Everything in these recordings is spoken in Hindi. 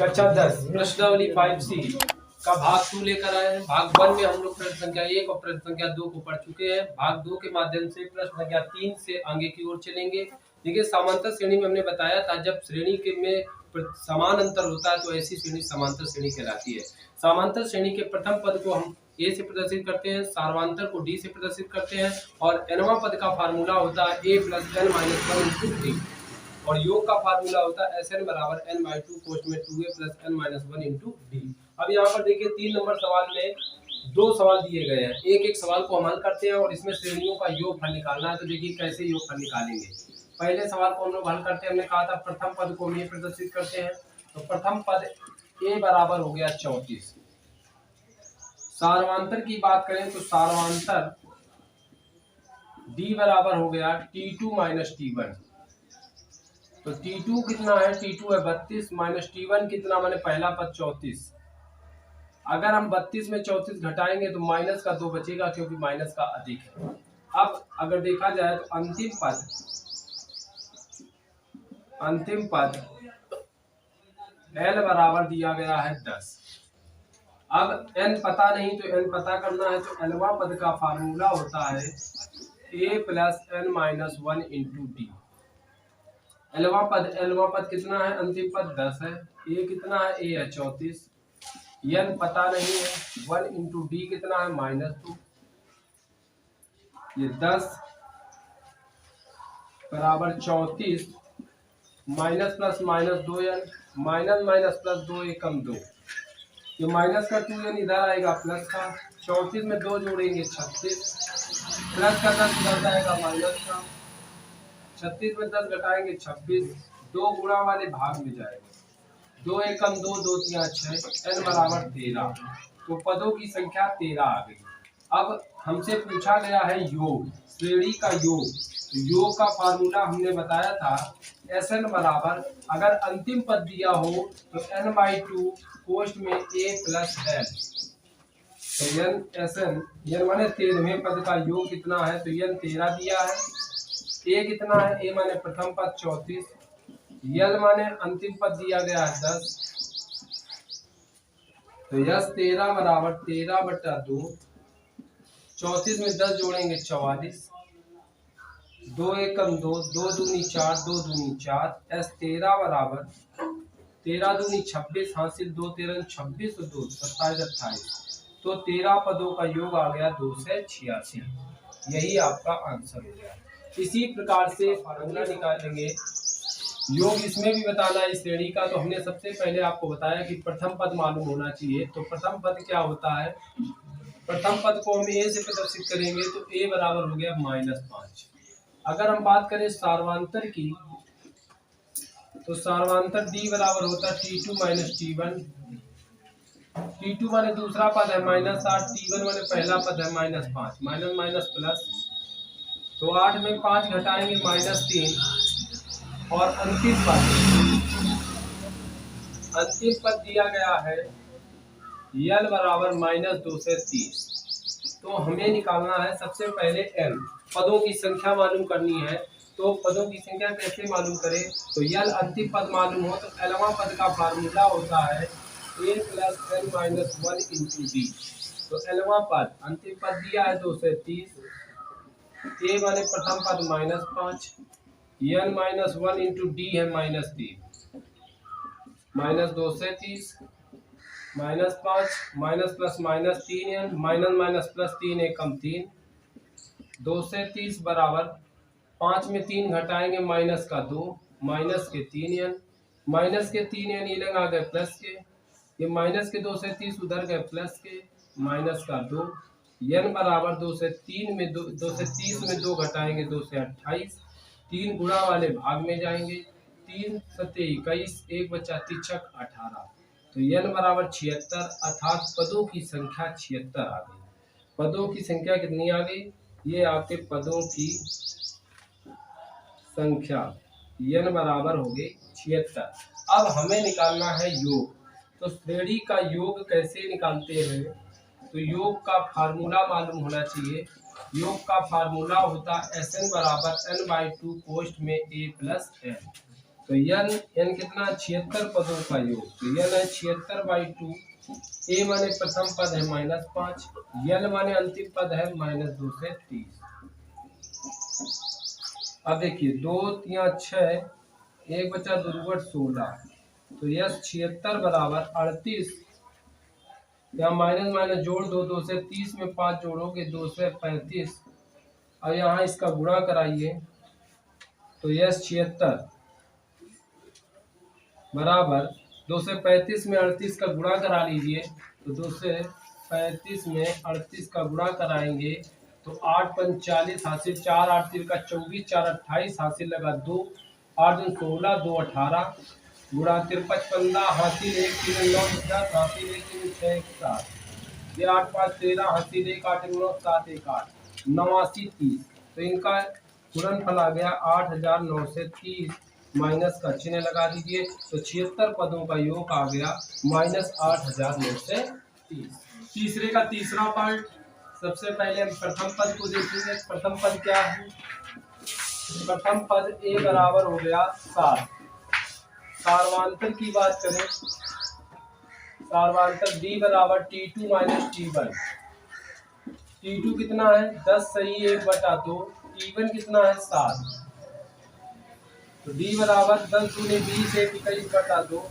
कक्षा 10 प्रश्नावली 5C का भाग 2 लेकर आए हैं। भाग 1 में हम लोग प्रश्न संख्या 1 और प्रश्न संख्या 2 को पढ़ चुके हैं। भाग 2 के माध्यम से प्रश्न संख्या 3 से आगे की ओर चलेंगे। देखिए, समांतर श्रेणी में हमने बताया था, जब श्रेणी के में समान अंतर होता है तो ऐसी श्रेणी समांतर श्रेणी कहलाती है। समांतर श्रेणी के प्रथम पद को हम ए से प्रदर्शित करते हैं, सार्वंतर को डी से प्रदर्शित करते हैं और nवां पद का फार्मूला होता है a + n - 1 × d और योग का फार्मूला होता है Sn बराबर n/2 कोष्ठ में 2a + n - 1 × d। अब यहाँ पर देखिए 3 नंबर सवाल में 2 सवाल दिए गए हैं। एक सवाल को हम हल करते हैं और इसमें श्रेणियों का योगफल निकालना है। तो देखिए कैसे योगफल निकालेंगे। पहले सवाल को हम लोग हल करते हैं। हमने कहा था प्रथम पद को हम ये प्रदर्शित करते हैं। तो प्रथम पद a बराबर हो गया 34। सार्वंतर की बात करें तो सार्वंतर d बराबर हो गया t2 - t1। तो T2 कितना है? T2 है 32 - T1 कितना, मैंने पहला पद 34। अगर हम 32 में 34 घटाएंगे तो माइनस का 2 बचेगा, क्योंकि माइनस का अधिक है। अब अगर देखा जाए तो अंतिम पद L बराबर दिया गया है 10। अब n पता नहीं तो n पता करना है। तो nवां पद का फार्मूला होता है a + n - 1 × d। एलवा पद कितना है? अंतिम पद 10 है। ए कितना है? ए है 34। n पता नहीं है। 1 × d कितना है? -2। ये 10 बराबर 34 minus plus minus 2n, minus minus plus 2 एकम 2। ये माइनस का 2n इधर आएगा, प्लस का 34 में 2 जोड़ेंगे 36, प्लस का 10 इधर जाएगा, माइनस का 36 में 10 घटाएंगे 26, 2 गुणा वाले भाग में जाएगा, 2 एकम 2, 2 तिया 6, n बराबर 13। तो पदों की संख्या 13 आ गई। अब हमसे पूछा गया है योग, श्रेणी का योग। तो योग का फार्मूला हमने बताया था Sn बराबर, अगर अंतिम पद दिया हो तो n/2 कोष्ठ में a + n। तो n Sn n माने 13वें पद का योग कितना है? तो n 13 दिया है। a कितना है? a माने प्रथम पद 34, l माने अंतिम पद दिया गया है 10। तो यस 13 बराबर 13/2, 34 में 10 जोड़ेंगे 44, 2 एकम 2, 2 दूनी 4, 2 दूनी 4, s 13 बराबर 13 दूनी 26, हासिल 2 13 26 और 2 27 28। तो 13 पदों का योग आ गया 286। यही आपका आंसर हो गया। इसी प्रकार से फार्मूला निकालेंगे योग। इसमें भी बताना है इस श्रेणी का। तो हमने सबसे पहले आपको बताया कि प्रथम पद मालूम होना चाहिए। तो प्रथम पद क्या होता है? प्रथम पद को हम a से प्रदर्शित करेंगे तो a बराबर हो गया -5। अगर हम बात करें सार्वंतर की, तो सार्वंतर d बराबर होता है T2 - T1। T2 माने दूसरा पद है -8, T1 माने पहला पद है -5, माइनस माइनस प्लस। तो 8 में 5 घटाएंगे -3 और अंतिम पद दिया गया है l बराबर -2 से 30। तो हमें निकालना है सबसे पहले n, पदों की संख्या मालूम करनी है। तो पदों की संख्या कैसे मालूम करें? तो l अंतिम पद मालूम हो तो lवां पद का फार्मूला होता है a + n - 1 × d। तो lवां पद अंतिम पद दिया है 2 से 30, a माने प्रथम पद -5, n - 1 × d है -3, -2 से 30, -5 minus plus minus 3n, minus minus plus 3 एकम 3, 2 से 30 बराबर 5 में 3 घटाएंगे माइनस का 2, माइनस के 3n, माइनस के 3n ये लग आ गए प्लस के, ये माइनस के 2 से 30 उधर गए प्लस के, माइनस का 2, n बराबर 2 से 3 में 2 से 30 में 2 घटाएंगे 2 से 28, 3 गुणा वाले भाग में जाएंगे, 3 सत्ते 21, 1 बचा 3 18। तो n बराबर 76, अर्थात पदों की संख्या 76 आ गई। पदों की संख्या कितनी आ गई? ये आपके पदों की संख्या n बराबर हो गई 76। अब हमें निकालना है योग। तो श्रेणी का योग कैसे निकालते हैं? तो योग का फार्मूला मालूम होना चाहिए। योग का फार्मूला होता है Sn बराबर n/2 कोष्ठ में a + n। तो n कितना 76 पदों का योग, तो n है 76/2। a माने प्रथम पद है -5, l माने अंतिम पद है -2 से 30। अब देखिए 2 3 6, 1 बचा 2 दूर 16, तो यस 76 बराबर 38। यहाँ माइनस माइनस जोड़ दो, 2 से 30 में 5 जोड़ोगे 2 से 35। अब यहाँ इसका गुणा कराइए, तो यस 76 बराबर 2 से 35 में 38 का गुणा करा लीजिए, तो 2 से 35 में 38 का गुणा कराएंगे तो 8 पंच 40 हासिल, 4 8 3 का 24, 4 28 हासिल लगा 2, 8 2 16, 2 18 गुणा 53 15 हासिल 1 3 9 10 हासिल 1 3 6 1 7, ये 8 5 13 हासिल 1 8 9 7 1 8 89 30। तो इनका गुणनफल आ गया 8930, माइनस का चिन्ह लगा दीजिए, तो 76 पदों का योग आ गया -8930। तीसरे का तीसरा पार्ट, सबसे पहले हम प्रथम पद को देखेंगे। प्रथम पद क्या है? प्रथम पद a बराबर हो गया 7। सार्वांतर की बात करें, सार्वांतर d बराबर t2 - t1। t2 कितना है 10 सही 1/2, t1 कितना है 7। तो d बराबर 10 दूनी 20 21/2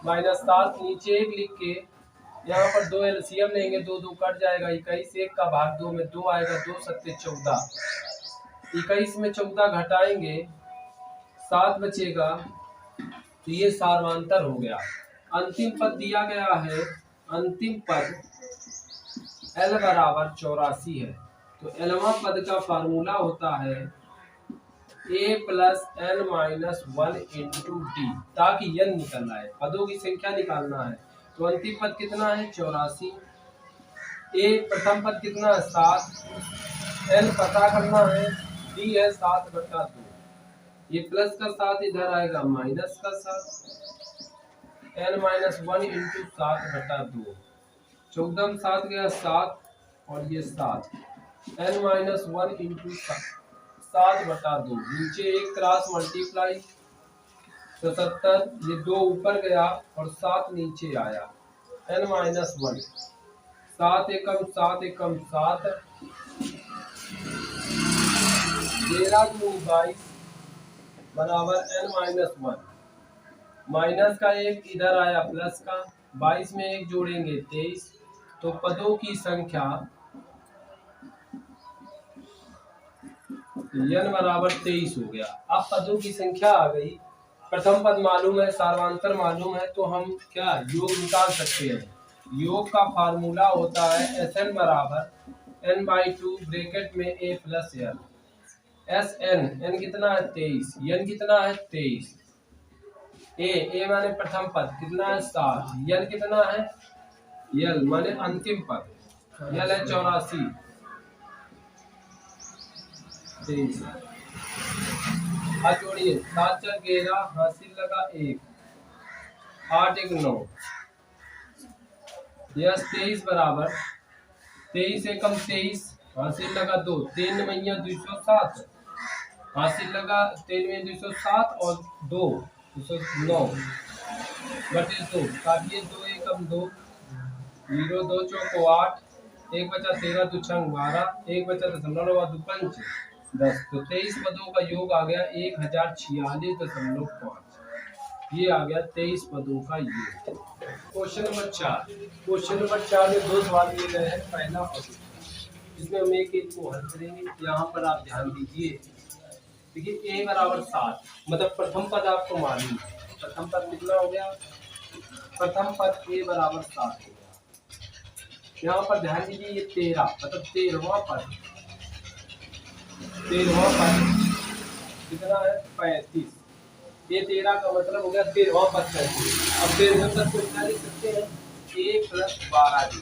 -7, नीचे 1 लिख के यहाँ पर 2 एलसीएम लेंगे, 2 2 कट जाएगा, 21 1 का भाग 2 में 2 आएगा, 2 7 14, 21 में 14 घटाएंगे 7 बचेगा, तो ये सार्वांतर हो गया। अंतिम पद दिया गया है, अंतिम पद l बराबर 84 है, तो lवां पद का फार्मूला होता है a + n - 1 × d, ताकि n निकलना है, पदों की संख्या निकालना है। तो अंतिम पद कितना है 84, a प्रथम पद कितना है 7, n पता करना है, d है 7/2, ये प्लस का 7 इधर आएगा माइनस का 7, n - 1 × 7/2, 14 7 गया 7 और ये 7, n - 1 × 7/2, नीचे 1 क्रॉस मल्टीप्लाई 77, ये 2 ऊपर गया और 7 नीचे आया, n - 1, 7 एकम 7 एकम 7, 13 दूनी 22 बराबर n - 1, माइनस का 1 इधर आया प्लस का, 22 में 1 जोड़ेंगे 23, तो पदों की संख्या n बराबर 23 हो गया। अब पदों की संख्या आ गई, प्रथम पद मालूम है, सार्वांतर मालूम है, तो हम क्या योग निकाल सकते हैं। योग का फार्मूला होता है Sn बराबर n/2 ब्रैकेट में a + l। Sn n कितना है 23, n कितना है 23, a माने प्रथम पद कितना है 7, n कितना है l माने अंतिम पद, l है 84 23। जोड़िए 7 4 11 हासिल लगा 1, 8 1 9, यस 23 बराबर 23 एकम 23 हासिल लगा 2, 3 मैया 207 हासिल लगा, 3 में 207 और 2 209 बटे 2 काटिए, 2 एकम 2 0 2 चौको 8, 1 बचा 13 2 छंग 12, 1 बचा 0.2 पंच 10, तो 23 पदों का योग आ गया 1046.5। ये आ गया 23 पदों का योग। क्वेश्चन नंबर 4, क्वेश्चन नंबर 4 में 2 सवाल दिए गए हैं, पहला और इसमें हम एक को हल करेंगे। यहाँ पर आप ध्यान दीजिए, देखिए a बराबर 7, मतलब प्रथम पद आपको मालूम है, प्रथम पद कितना हो गया, प्रथम पद a बराबर 7 हो गया। यहाँ पर ध्यान दीजिए, ये 13 मतलब 13वां पद, 13वां पद कितना है 35, ये 13 का मतलब हो गया 13वां पद 35। अब 13वें पद को क्या लिख सकते हैं, a + 12d,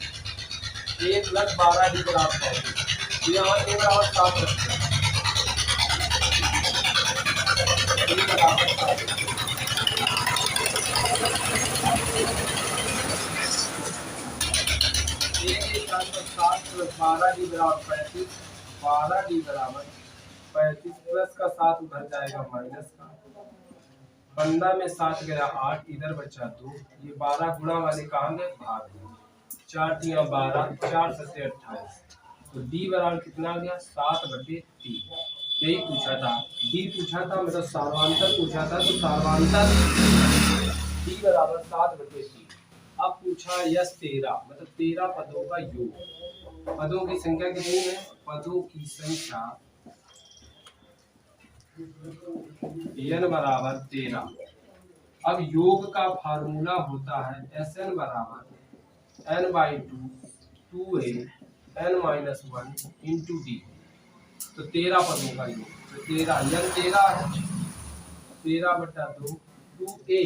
a + 12d बराबर 35, यहाँ a बराबर 7 रखते हैं, a बराबर 7, + 12d बराबर 35, 12d बराबर 35 प्लस का 7 उधर जाएगा माइनस का, 15 में 7 गया 8, इधर बचा 2, ये 12 गुणा वाले कहाँ गए, भाग में। 4 तिया 12, 4 सत्ते 28, तो डी बराबर कितना आ गया, 7/3। यही पूछा था, डी पूछा था, मतलब सार्वांतर पूछा था, तो सार्वांतर डी बराबर 7/3। अब पूछा यस 13, मतलब 13 पदों का योग। पदों की संख्या कितनी है, पदों की संख्या n बराबर 13। अब योग का फार्मूला होता है Sn बराबर n/2 2a n-1 into D. तो 13 पदों का योग, तो 13 n 13 है, 13/2 2a,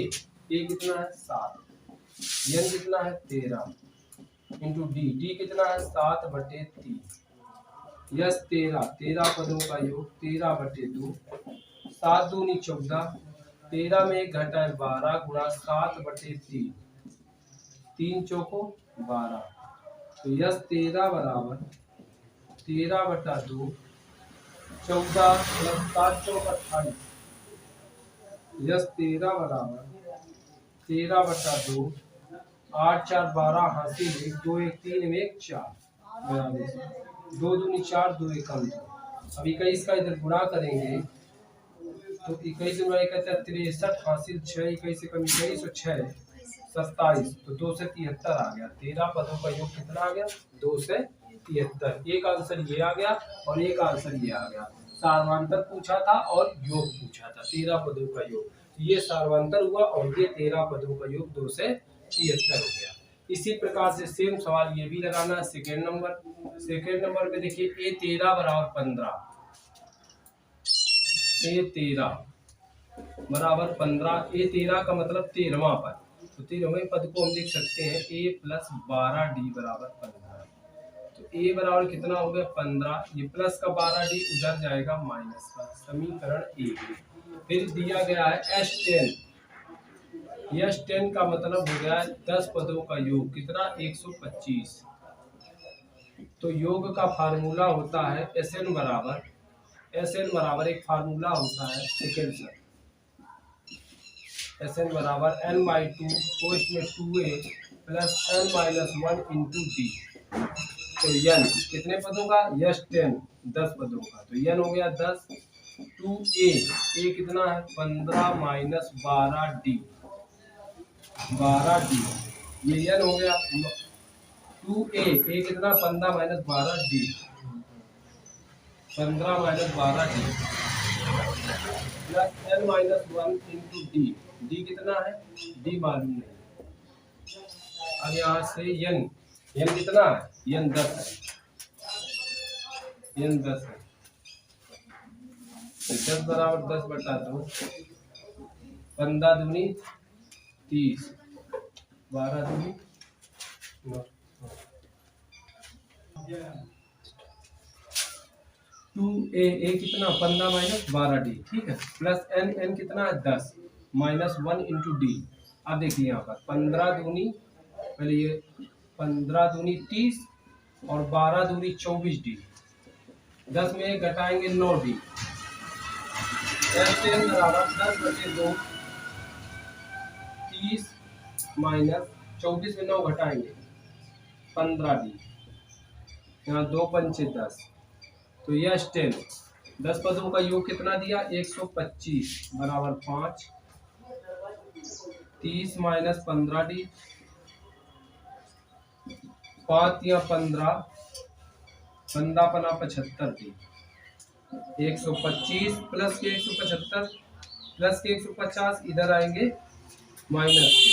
a कितना है 7, n कितना है 13 इंटू डी, डी कितना है 7/3। यस 13 पदों का योग 13/2, 7 दूनी 14, 13 में 1 घटा है 12 गुणा 7/3, 3 चौको 12। तो यस 13 बराबर 13/2, 14 प्लस 7 चौक 28। यस 13 बराबर 13/2, 8 4 12 हासिल 1 2 1 3 में 1 4 बराबर 2 दूनी 4 2 एकम 2। अब 21 का इधर गुणा करेंगे तो 21 गुणा 63 हासिल 6, 21 से कम 21 और 6 27, तो 2 से 73 आ गया। 13 पदों का योग कितना आ गया, 2 से 73। एक आंसर ये आ गया और एक आंसर ये आ गया। सार्वांतर पूछा था और योग पूछा था, 13 पदों का योग, ये सार्वांतर हुआ और ये 13 पदों का योग 2 से 73 हो गया। इसी प्रकार से सेम सवाल ये भी लगाना है सेकेंड नंबर पे देखिए, A13 बराबर 15, A13 बराबर 15, A13 का मतलब 13वां पद, तो 13वें पद को हम लिख सकते हैं A + 12D बराबर 15। तो A बराबर कितना हो गया 15, ये प्लस का 12D उधर जाएगा माइनस का, समीकरण A। फिर दिया गया है S10, S10 का मतलब हो गया 10 पदों का योग कितना 125। तो योग का फार्मूला होता है Sn बराबर एक फार्मूला होता है सेकेंड सर, Sn बराबर n/2 पोस्ट में 2a plus n-1 into D. तो n कितने पदों का, यस 10 10 पदों का, तो n हो गया 10, 2a, a कितना है 15 माइनस 12d, 12d, ये n हो गया 2a, a कितना 15 minus 12d, 15 minus 12d plus n-1 into D, D कितना है, डी मालूम नहीं। अब यहाँ से n कितना है, n 10 है, n 10 है, तो 10 बराबर 10/2, 15 दूनी 30, 12 दूनी 9, 2a कितना 15 माइनस 12d, ठीक है, प्लस n कितना है 10 माइनस 1 इंटू डी। अब देखिए यहाँ पर 15 दूनी, पहले ये 15 दूनी 30 और 12 दूनी 24d, 10 में घटाएंगे 9d, बराबर 10/2, 30 माइनस 24 में 9 घटाएंगे 15d, यहाँ 2 पंचे 10, तो यह 10 पदों का योग कितना दिया 125 बराबर 5, 30 माइनस 15d, 5 या 15, 15×5 75d, 125 प्लस के 175 प्लस के 150, इधर आएंगे माइनस के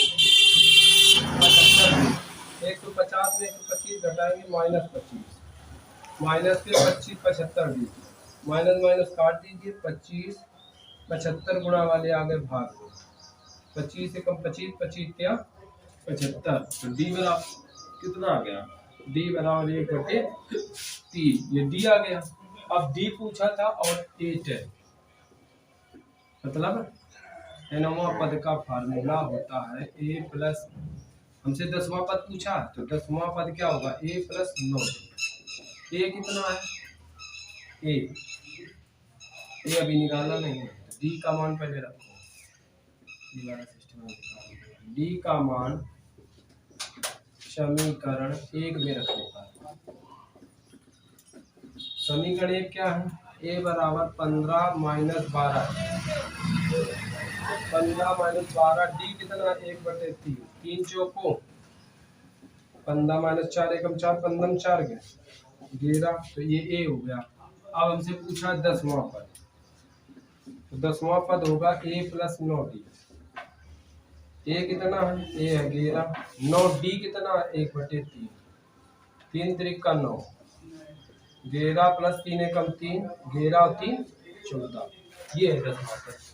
75, 150 में 125 घटाएंगे -25, माइनस के 25 75d, माइनस माइनस काट दीजिए 25 75 गुणा वाले आगे भाग दो, 25 से कम 25, 25 क्या 75, तो डी बराबर कितना आ गया, डी बराबर 1/3, ये डी आ गया। अब डी पूछा था और 8 है, मतलब nवां पद का फार्मूला होता है a प्लस, हमसे 10वां पद पूछा तो 10वां पद क्या होगा a + 9, a कितना है a अभी निकालना नहीं है, d का मान पहले रखो, ये वाला सिस्टम डी का मान समीकरण 1 में रखने का। समीकरण 1 क्या है? a बराबर 15 माइनस 12, 15 माइनस 12, डी कितना? 1/3, 3 चौको 15 माइनस 4 एकम 4, 15 4 गए 11, तो ये ए हो गया। अब हमसे पूछा 10वां पद, तो 10वां पद होगा a प्लस 9d। ए कितना है? ए है 11, 9d कितना? 1/3, 3 त्रिक का 9, 11 प्लस 3 एकम 3, 11 और 3 14, ये है 10वां पद।